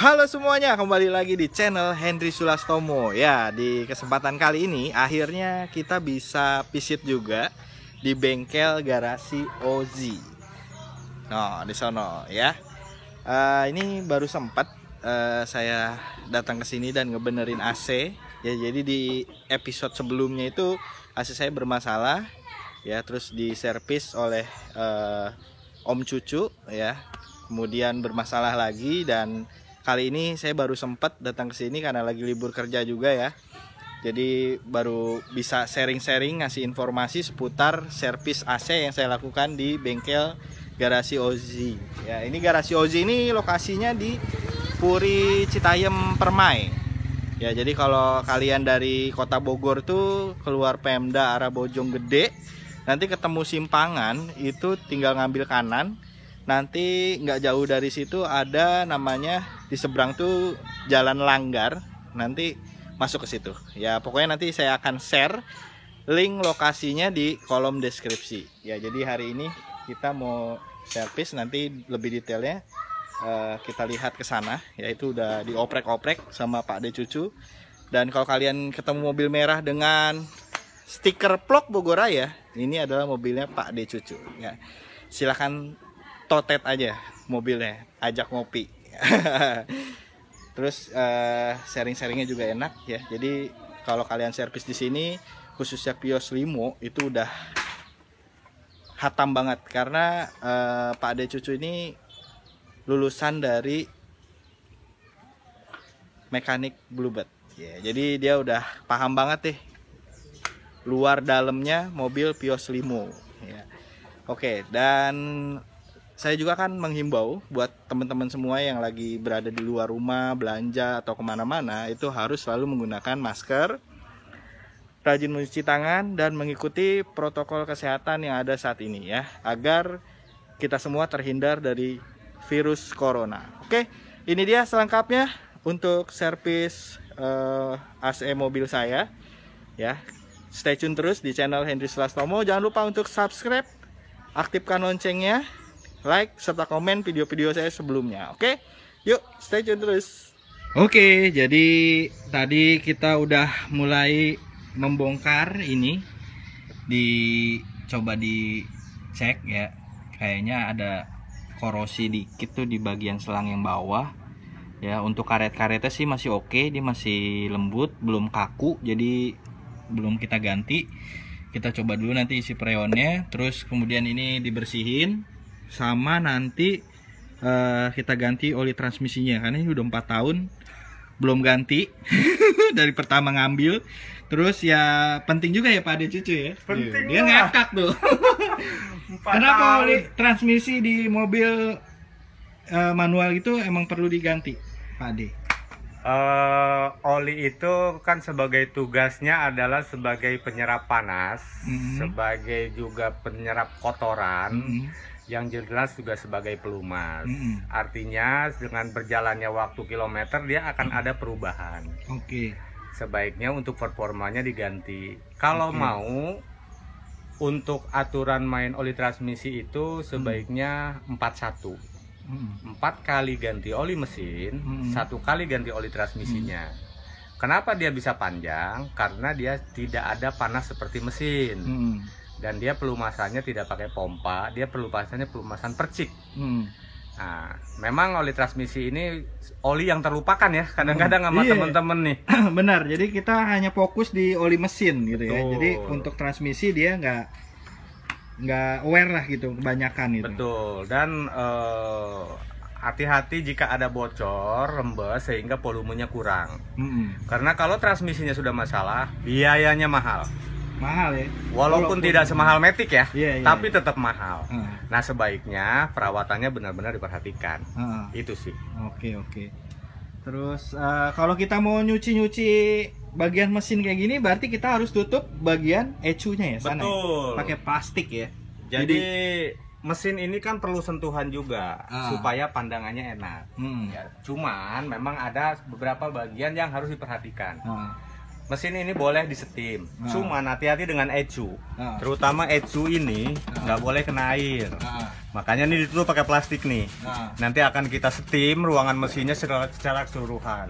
Halo semuanya, kembali lagi di channel Henry Sulastomo. Ya, di kesempatan kali ini akhirnya kita bisa visit juga di bengkel garasi Ozi. Nah, di sono ya. Ini baru sempat saya datang ke sini dan ngebenerin AC. Ya, jadi di episode sebelumnya itu AC saya bermasalah. Ya, terus diservis oleh Om Cucu ya. Kemudian bermasalah lagi dan kali ini saya baru sempat datang ke sini karena lagi libur kerja juga ya. Jadi baru bisa sharing-sharing ngasih informasi seputar servis AC yang saya lakukan di bengkel garasi Ozi. Ya, ini garasi Ozi ini lokasinya di Puri Citayam Permai. Ya, jadi kalau kalian dari Kota Bogor tuh keluar Pemda arah Bojonggede, nanti ketemu simpangan itu tinggal ngambil kanan. Nanti nggak jauh dari situ ada namanya di seberang tuh Jalan Langgar. Nanti masuk ke situ. Ya pokoknya nanti saya akan share link lokasinya di kolom deskripsi. Ya jadi hari ini kita mau servis, nanti lebih detailnya kita lihat ke sana. Yaitu udah dioprek-oprek sama Pak De Cucu. Dan kalau kalian ketemu mobil merah dengan stiker Plok Bogoraya, ini adalah mobilnya Pak De Cucu. Ya silahkan totet aja mobilnya, ajak ngopi. Terus sharing-sharingnya juga enak ya. Jadi kalau kalian servis di sini khususnya Pios Limo itu udah hatam banget karena Pak De Cucu ini lulusan dari mekanik Bluebird. Ya, jadi dia udah paham banget deh luar dalamnya mobil Pios Limo. Ya. Oke, dan saya juga kan menghimbau buat teman-teman semua yang lagi berada di luar rumah, belanja atau kemana-mana, itu harus selalu menggunakan masker, rajin mencuci tangan, dan mengikuti protokol kesehatan yang ada saat ini ya, agar kita semua terhindar dari virus corona. Oke, ini dia selengkapnya untuk servis AC mobil saya ya. Stay tune terus di channel Henry Sulastomo. Jangan lupa untuk subscribe, aktifkan loncengnya, like, serta komen video-video saya sebelumnya. Oke, yuk stay tune terus. Oke, jadi tadi kita udah mulai membongkar ini. Coba dicek ya. Kayaknya ada korosi dikit tuh di bagian selang yang bawah. Ya, untuk karet-karetnya sih masih oke, dia masih lembut, belum kaku, jadi belum kita ganti. Kita coba dulu nanti isi freonnya, terus kemudian ini dibersihin. Sama nanti kita ganti oli transmisinya karena ini udah 4 tahun belum ganti dari pertama ngambil. Terus ya penting juga ya Pak De Cucu ya, penting dia ngakak tuh. Kenapa oli transmisi di mobil manual itu emang perlu diganti Pak De? Oli itu kan sebagai tugasnya adalah sebagai penyerap panas, sebagai juga penyerap kotoran, yang jelas juga sebagai pelumas. Artinya dengan berjalannya waktu kilometer dia akan ada perubahan. Sebaiknya untuk performanya diganti. Kalau mau untuk aturan main oli transmisi itu sebaiknya 4-1. 4 kali ganti oli mesin, 1 kali ganti oli transmisinya. Kenapa dia bisa panjang? Karena dia tidak ada panas seperti mesin. Dan dia pelumasannya tidak pakai pompa, dia pelumasannya pelumasan percik. Nah, memang oli transmisi ini oli yang terlupakan ya kadang-kadang sama temen-temen nih. Benar, jadi kita hanya fokus di oli mesin gitu ya. Jadi untuk transmisi dia nggak aware lah gitu kebanyakan itu. Betul. Dan hati-hati jika ada bocor, rembes sehingga volumenya kurang. Karena kalau transmisinya sudah masalah, biayanya mahal ya. Walaupun tidak semahal Matic ya, tapi tetap mahal. Nah sebaiknya perawatannya benar-benar diperhatikan. Itu sih. Oke. Terus kalau kita mau nyuci bagian mesin kayak gini, berarti kita harus tutup bagian ecunya ya sana. Betul. Ya? Pakai plastik ya. Jadi mesin ini kan perlu sentuhan juga supaya pandangannya enak. Ya, cuman memang ada beberapa bagian yang harus diperhatikan. Mesin ini boleh disetim, cuman hati-hati dengan ecu. Terutama ecu ini nggak boleh kena air. Makanya ini ditutup pakai plastik nih. Nah. Nanti akan kita steam ruangan mesinnya secara keseluruhan.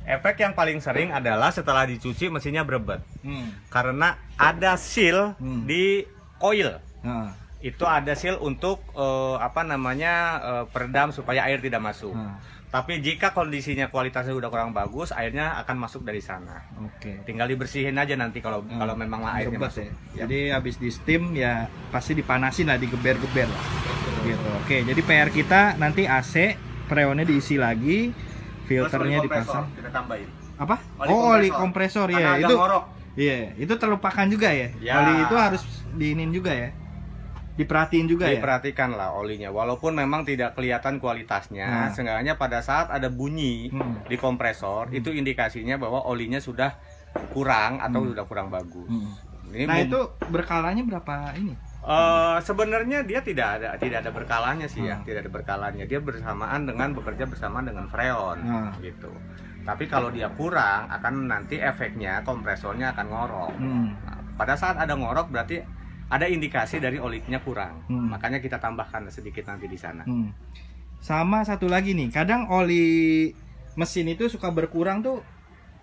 Efek yang paling sering adalah setelah dicuci mesinnya berebet. Karena ada seal di coil. Itu ada seal untuk peredam supaya air tidak masuk. Tapi jika kondisinya kualitasnya udah kurang bagus, airnya akan masuk dari sana. Oke. Tinggal dibersihin aja nanti kalau memang airnya masuk. Ya. Jadi habis di steam ya pasti dipanasin lah, digeber-geber lah. Gitu. Oke, jadi PR kita nanti AC freonnya diisi lagi, filternya dipasang. Kita tambahin. Apa? Oli kompresor ya. Itu ngorok. Iya, itu terlupakan juga ya. Ya. Oli itu harus diinin juga ya. Diperhatiin juga ya. Diperhatikan lah olinya, walaupun memang tidak kelihatan kualitasnya, seenggaknya pada saat ada bunyi di kompresor itu indikasinya bahwa olinya sudah kurang atau sudah kurang bagus. Ini itu berkalanya berapa ini? Sebenarnya dia tidak ada berkalanya sih ya, tidak ada berkalanya. Dia bekerja bersamaan dengan freon gitu. Tapi kalau dia kurang, akan nanti efeknya kompresornya akan ngorok. Nah, pada saat ada ngorok berarti ada indikasi dari olinya kurang. Makanya kita tambahkan sedikit nanti di sana. Sama satu lagi nih, kadang oli mesin itu suka berkurang tuh.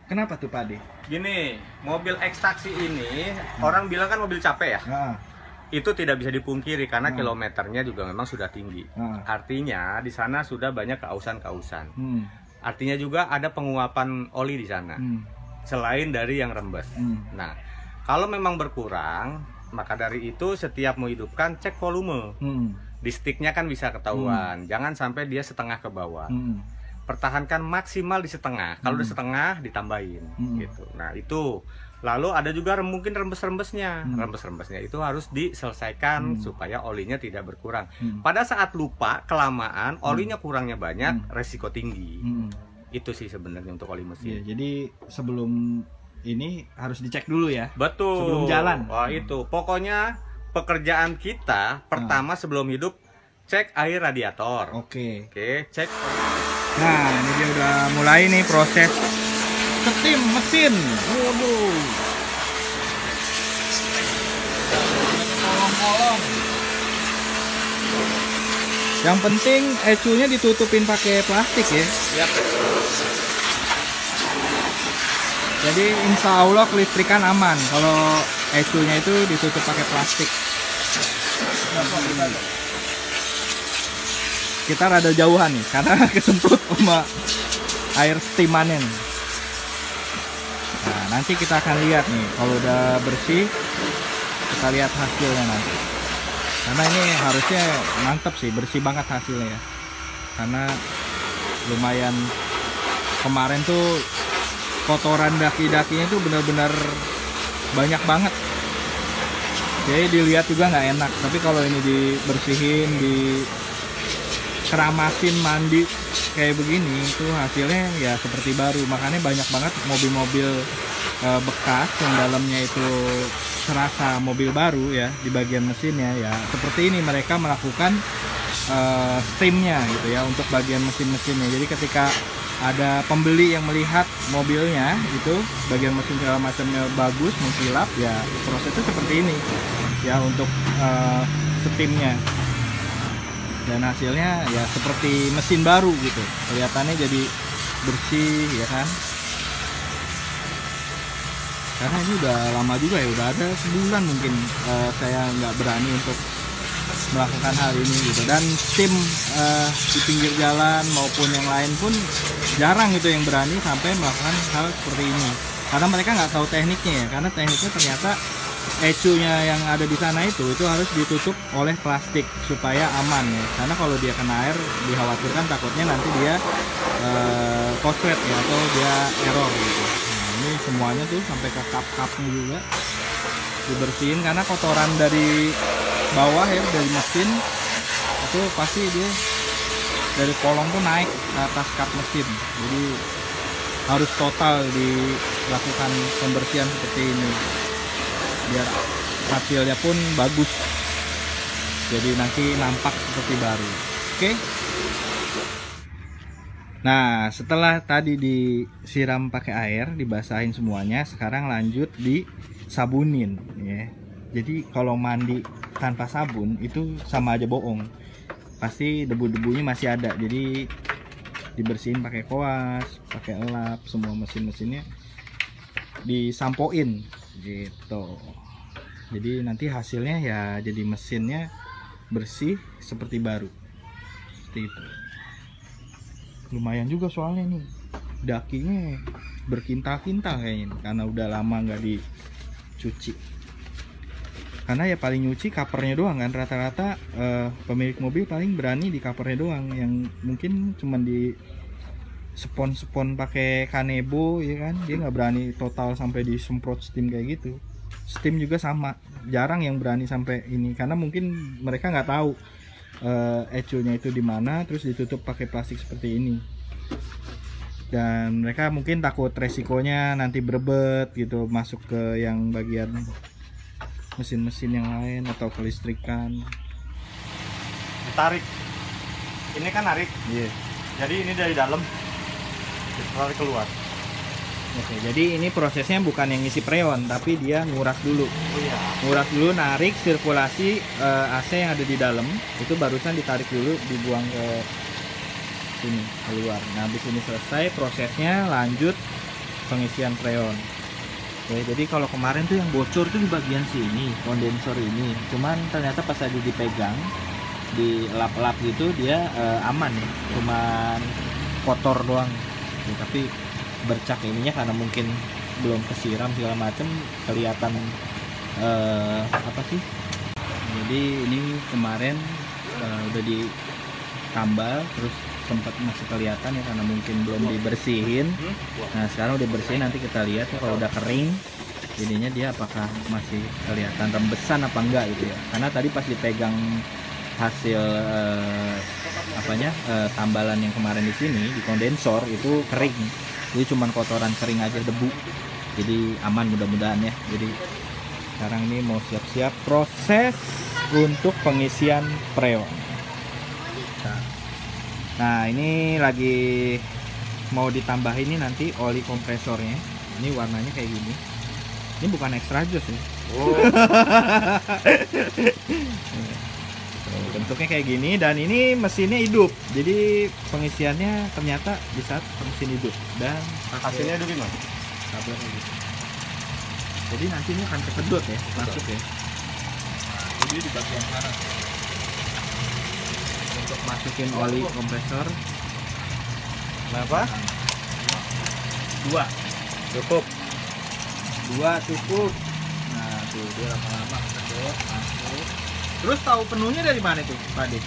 Kenapa tuh Pak Ade? Gini, mobil ekstraksi ini orang bilang kan mobil capek ya. Itu tidak bisa dipungkiri karena kilometernya juga memang sudah tinggi. Artinya di sana sudah banyak keausan-keausan. Artinya juga ada penguapan oli di sana. Selain dari yang rembes. Nah, kalau memang berkurang, maka dari itu setiap mau hidupkan cek volume. Di sticknya kan bisa ketahuan. Jangan sampai dia setengah ke bawah. Pertahankan maksimal di setengah. Kalau udah setengah ditambahin gitu. Nah, itu. Lalu ada juga mungkin rembes-rembesnya. Rembes-rembesnya itu harus diselesaikan supaya olinya tidak berkurang. Pada saat lupa kelamaan, olinya kurangnya banyak, resiko tinggi. Itu sih sebenarnya untuk oli mesin. Ya, jadi sebelum ini harus dicek dulu ya. Betul. Sebelum jalan. Wah, itu. Pokoknya pekerjaan kita pertama sebelum hidup cek air radiator. Oke, cek. Nah, ini dia udah mulai nih proses steam mesin. Waduh. Kolong-kolong. Yang penting ECU-nya ditutupin pakai plastik ya. Yap. Jadi insya Allah kelistrikan aman kalau ECU-nya itu ditutup pakai plastik. Kita rada jauhan nih karena kesemprot sama air steamannya nih. Nah, nanti kita akan lihat nih kalau udah bersih, kita lihat hasilnya nanti. Karena ini harusnya mantep sih, bersih banget hasilnya ya. Karena lumayan kemarin tuh kotoran daki-dakinya itu benar-benar banyak banget. Jadi dilihat juga nggak enak. Tapi kalau ini dibersihin, dikeramasin, mandi kayak begini, itu hasilnya ya seperti baru. Makanya banyak banget mobil-mobil bekas yang dalamnya itu serasa mobil baru ya, di bagian mesinnya ya. Seperti ini mereka melakukan steamnya gitu ya untuk bagian mesin-mesinnya. Jadi ketika ada pembeli yang melihat mobilnya itu bagian mesin segala macamnya bagus, mengkilap ya, prosesnya seperti ini ya untuk steamnya, dan hasilnya ya seperti mesin baru gitu, kelihatannya jadi bersih ya kan. Karena ini udah lama juga ya, udah ada sebulan mungkin saya nggak berani untuk melakukan hal ini gitu. Dan tim di pinggir jalan maupun yang lain pun jarang gitu yang berani sampai melakukan hal seperti ini, karena mereka nggak tahu tekniknya ya. Karena tekniknya ternyata ECU-nya yang ada di sana itu harus ditutup oleh plastik supaya aman ya. Karena kalau dia kena air dikhawatirkan takutnya nanti dia koslet ya, atau dia error gitu. Nah, ini semuanya tuh sampai ke kap-kapnya juga dibersihin, karena kotoran dari bawah ya, dari mesin itu pasti dia dari kolong tuh naik ke atas kap mesin. Jadi harus total dilakukan pembersihan seperti ini biar hasilnya pun bagus, jadi nanti nampak seperti baru. Oke. Nah, setelah tadi disiram pakai air, dibasahin semuanya, sekarang lanjut disabunin ya. Jadi kalau mandi tanpa sabun itu sama aja bohong. pasti debu-debunya masih ada. Jadi dibersihin pakai koas, pakai elap, semua mesin-mesinnya disampoin gitu. Jadi nanti hasilnya ya jadi mesinnya bersih seperti baru. Seperti itu. Lumayan juga soalnya nih. Dakinya berkintal-kintal kayaknya karena udah lama nggak dicuci. Karena ya paling nyuci covernya doang kan, rata-rata pemilik mobil paling berani di covernya doang, yang mungkin cuman di spon pakai kanebo ya kan, dia nggak berani total sampai disemprot steam kayak gitu. Steam juga sama, jarang yang berani sampai ini karena mungkin mereka nggak tahu ecunya itu di mana, terus ditutup pakai plastik seperti ini. Dan mereka mungkin takut resikonya nanti berebet gitu masuk ke yang bagian mesin-mesin yang lain atau kelistrikan. Ditarik. Ini kan narik. Iya. Jadi ini dari dalam ditarik keluar. Oke, jadi ini prosesnya bukan yang ngisi freon, tapi dia nguras dulu. Oh iya. Nguras dulu, narik sirkulasi AC yang ada di dalam. Itu barusan ditarik dulu, dibuang ke sini, keluar. Nah, habis ini selesai prosesnya, lanjut pengisian freon. Oke, jadi kalau kemarin tuh yang bocor tuh di bagian sini, kondensor ini. Cuman ternyata pas lagi dipegang, di lap-lap gitu dia aman ya. Cuman kotor doang. Ya, tapi bercak ininya karena mungkin belum kesiram segala macem, kelihatan apa sih? Jadi ini kemarin udah ditambal, terus sempat masih kelihatan ya karena mungkin belum dibersihin. Nah sekarang udah bersihin, nanti kita lihat ya kalau udah kering jadinya dia apakah masih kelihatan rembesan apa enggak gitu ya. Karena tadi pas dipegang hasil tambalan yang kemarin di sini di kondensor itu kering, jadi cuman kotoran kering aja, debu. Jadi aman mudah-mudahan ya. Jadi sekarang ini mau siap-siap proses untuk pengisian freon. Nah ini lagi mau ditambah ini nanti oli kompresornya. Ini warnanya kayak gini. Ini bukan extra joss ya. Oh. Bentuknya kayak gini, dan ini mesinnya hidup. Jadi pengisiannya ternyata di saat mesin hidup. Dan Hasilnya dulu gimana? kabel kayak gitu. Jadi nanti ini akan kesedot ya, masuk ya. Jadi di bagian kanan. Untuk masukin oli kompresor Kenapa? 2 Cukup. cukup. Nah tuh dia lama-lama kesedot masuk. Terus tahu penuhnya dari mana tuh Pak Dik?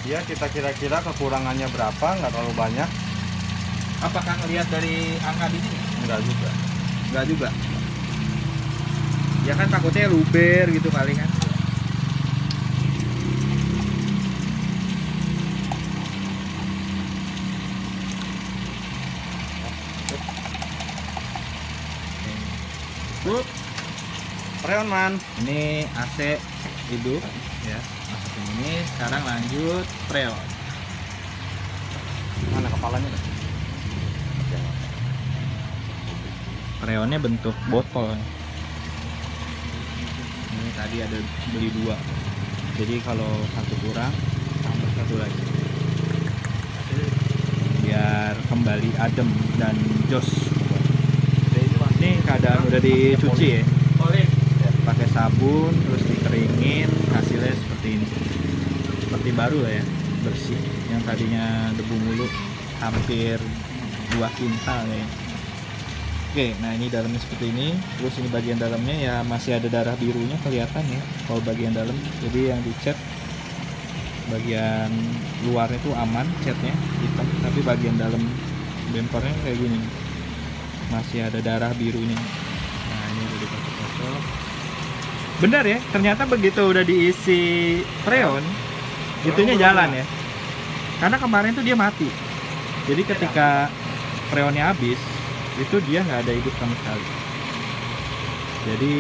Dia kita kira-kira kekurangannya berapa, nggak terlalu banyak. Apakah ngelihat dari angka di sini? Enggak juga. Enggak juga. Ya kan takutnya luber gitu kali kan. Tuh, Freon man. ini AC hidup ya, masukin ini. Sekarang lanjut freon. Mana kepalanya? Freonnya bentuk botol. Ini tadi ada beli 2. Jadi kalau satu kurang tambah 1 lagi. Biar kembali adem dan jos. Ini keadaan udah dicuci ya. Pakai sabun terus dikeringin, hasilnya seperti ini. Seperti baru lah ya, bersih. Yang tadinya debu mulu hampir 2 kintal ya. Oke, nah ini dalamnya seperti ini. Terus ini bagian dalamnya ya masih ada darah birunya kelihatan ya kalau bagian dalam. Jadi yang dicat bagian luarnya itu aman, catnya hitam, tapi bagian dalam bempernya kayak gini. Masih ada darah birunya. Nah, ini udah dikocok-kocok. Benar ya, ternyata begitu udah diisi freon, itunya jalan ya. Karena kemarin tuh dia mati. Jadi ketika freonnya habis, itu dia nggak ada hidup sama sekali. Jadi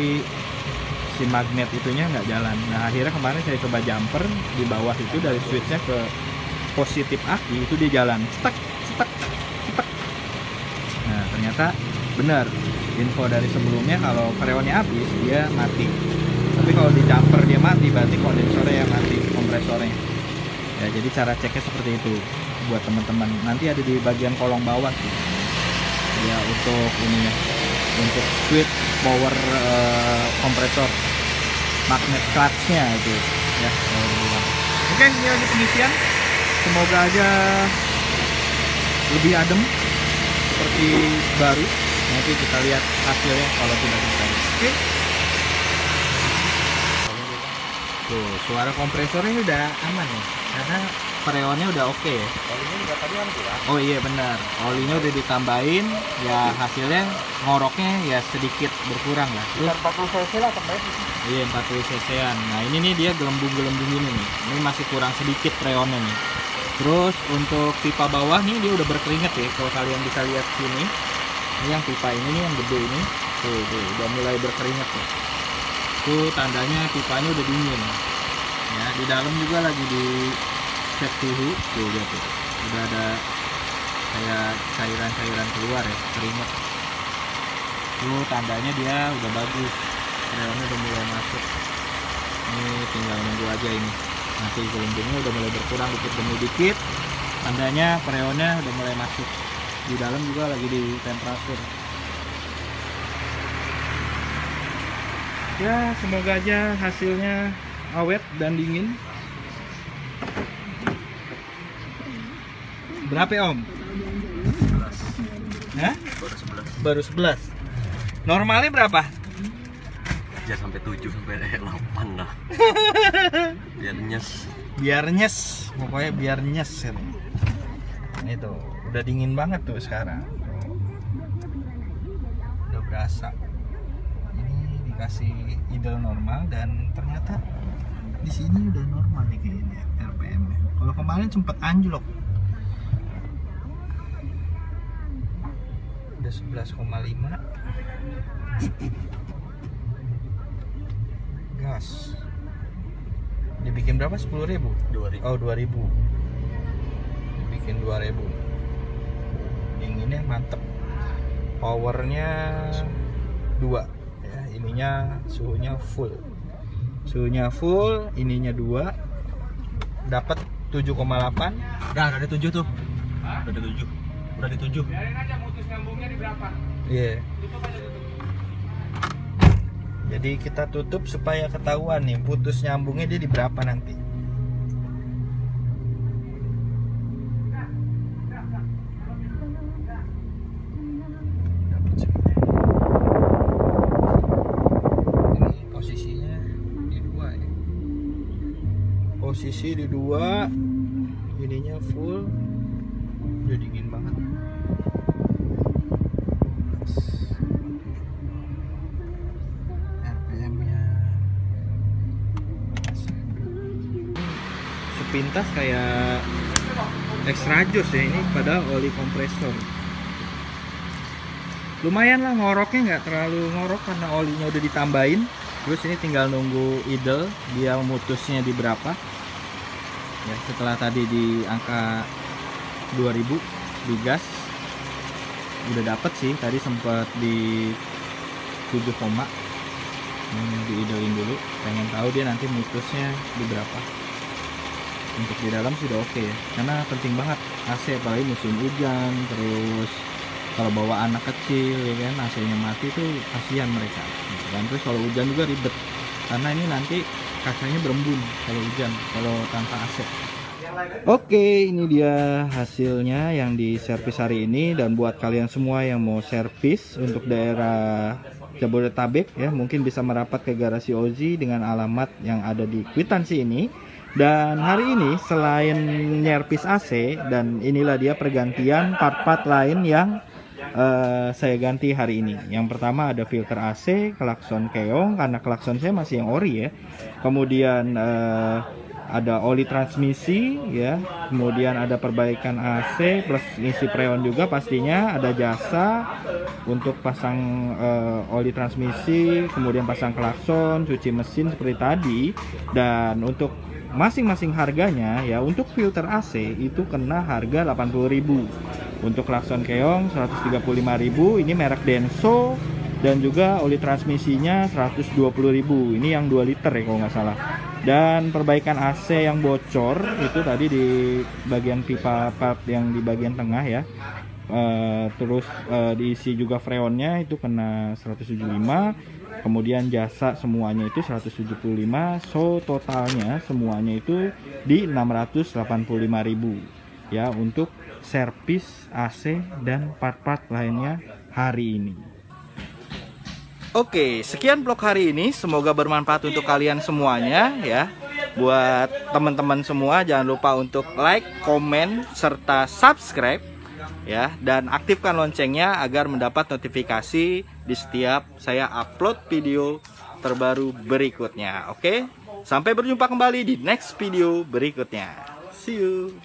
si magnet itunya nggak jalan. Nah akhirnya kemarin saya coba jumper di bawah itu, dari switchnya ke positif aki itu dia jalan, stuck. Nah ternyata benar info dari sebelumnya, kalau freonnya habis dia mati. Tapi kalau di jumper dia mati, berarti kondensornya yang mati, kompresornya. Ya, jadi cara ceknya seperti itu buat teman-teman. Nanti ada di bagian kolong bawah sih. Ya, untuk ininya, untuk switch power kompresor, magnet clutch-nya itu ya. Oke, ini lagi pengisian. Semoga aja lebih adem seperti baru. Nanti kita lihat hasilnya kalau sudah selesai. Oke. Tuh, suara kompresornya udah aman ya, karena freonnya udah oke ya. Olinya juga tadi kan kurang. Oh iya benar, olinya udah ditambahin, ya hasilnya ngoroknya ya sedikit berkurang lah. Terus 40 cc lah terbaik. Iya 40 cc-an. Nah ini nih dia gelembung-gelembung gini nih. Ini masih kurang sedikit freonnya nih. Terus untuk pipa bawah nih dia udah berkeringat ya. Kalau kalian bisa lihat sini, ini yang pipa ini nih yang gede ini, tuh udah mulai berkeringat ya. Tuh tandanya pipanya udah dingin. Ya di dalam juga lagi di cek suhu, tuh lihat tuh. Udah ada kayak cairan-cairan keluar ya, keringat. Tuh tandanya dia udah bagus. Freonnya udah mulai masuk. Ini tinggal nunggu aja ini. Nanti gelembungnya udah mulai berkurang dikit demi dikit. Tandanya freonnya udah mulai masuk. Di dalam juga lagi di temperatur. Ya semoga aja hasilnya awet dan dingin. Berapa ya, Om? 11. Hah? Baru 11. Normalnya berapa? Ya sampai 7 sampai 8 lah. Biar nyes. Biar nyes, pokoknya biar nyes ya. Ini tuh, udah dingin banget tuh sekarang. Udah berasa. Ini dikasih idle normal dan ternyata di sini udah normal nih kayaknya RPM-nya. Kalau kemarin sempet anjlok. Udah 11,5. Gas. Dibikin berapa? 10.000? 2000. Oh 2000. Dibikin 2000. Dinginnya mantep. Powernya 2 ya, ininya suhunya full. Suhunya full, ininya 2. Dapat 7,8. Udah ada 7 tuh. Udah ada 7. Udah di 7. Biarin aja mutus nyambungnya di berapa. Iya. Tutup aja tutup. Jadi kita tutup supaya ketahuan nih putus nyambungnya dia di berapa nanti. Ini posisinya di 2 ya. Posisi di 2, ininya full. Udah dingin banget. RPM-nya sepintas kayak extra jos ya, ini padahal oli kompresor. Lumayan lah ngoroknya, nggak terlalu ngorok karena olinya udah ditambahin. Terus ini tinggal nunggu idle dia mutusnya di berapa ya. Setelah tadi di angka 2000 di gas udah dapet sih, tadi sempat di 7, di idlein dulu, pengen tahu dia nanti mutusnya di berapa. Untuk di dalam sudah oke ya, karena penting banget AC apalagi musim hujan. Terus kalau bawa anak kecil ya kan, AC-nya mati tuh kasihan mereka gitu kan. Terus kalau hujan juga ribet karena ini nanti kacanya berembun kalau hujan, kalau tanpa AC. Oke, ini dia hasilnya yang di servis hari ini. Dan buat kalian semua yang mau servis untuk daerah Jabodetabek ya, mungkin bisa merapat ke garasi Ozi dengan alamat yang ada di kwitansi ini. Dan hari ini selain nyervis AC, dan inilah dia pergantian part-part lain yang saya ganti hari ini. Yang pertama ada filter AC, klakson keong karena klakson saya masih yang ori ya. Kemudian ada oli transmisi ya, kemudian ada perbaikan AC plus ngisi freon juga pastinya, ada jasa untuk pasang oli transmisi, kemudian pasang klakson, cuci mesin seperti tadi. Dan untuk masing-masing harganya ya, untuk filter AC itu kena harga 80.000, untuk klakson keong 135.000, ini merek Denso, dan juga oli transmisinya 120.000, ini yang 2 liter ya kalau nggak salah. Dan perbaikan AC yang bocor itu tadi di bagian pipa part yang di bagian tengah ya. Terus diisi juga freonnya itu kena 175. Kemudian jasa semuanya itu 175. So totalnya semuanya itu di 685.000 ya untuk servis AC dan part-part lainnya hari ini. Oke, sekian vlog hari ini. Semoga bermanfaat untuk kalian semuanya ya. Buat teman-teman semua jangan lupa untuk like, komen, serta subscribe ya, dan aktifkan loncengnya agar mendapat notifikasi di setiap saya upload video terbaru berikutnya. Oke, sampai berjumpa kembali di next video berikutnya. See you.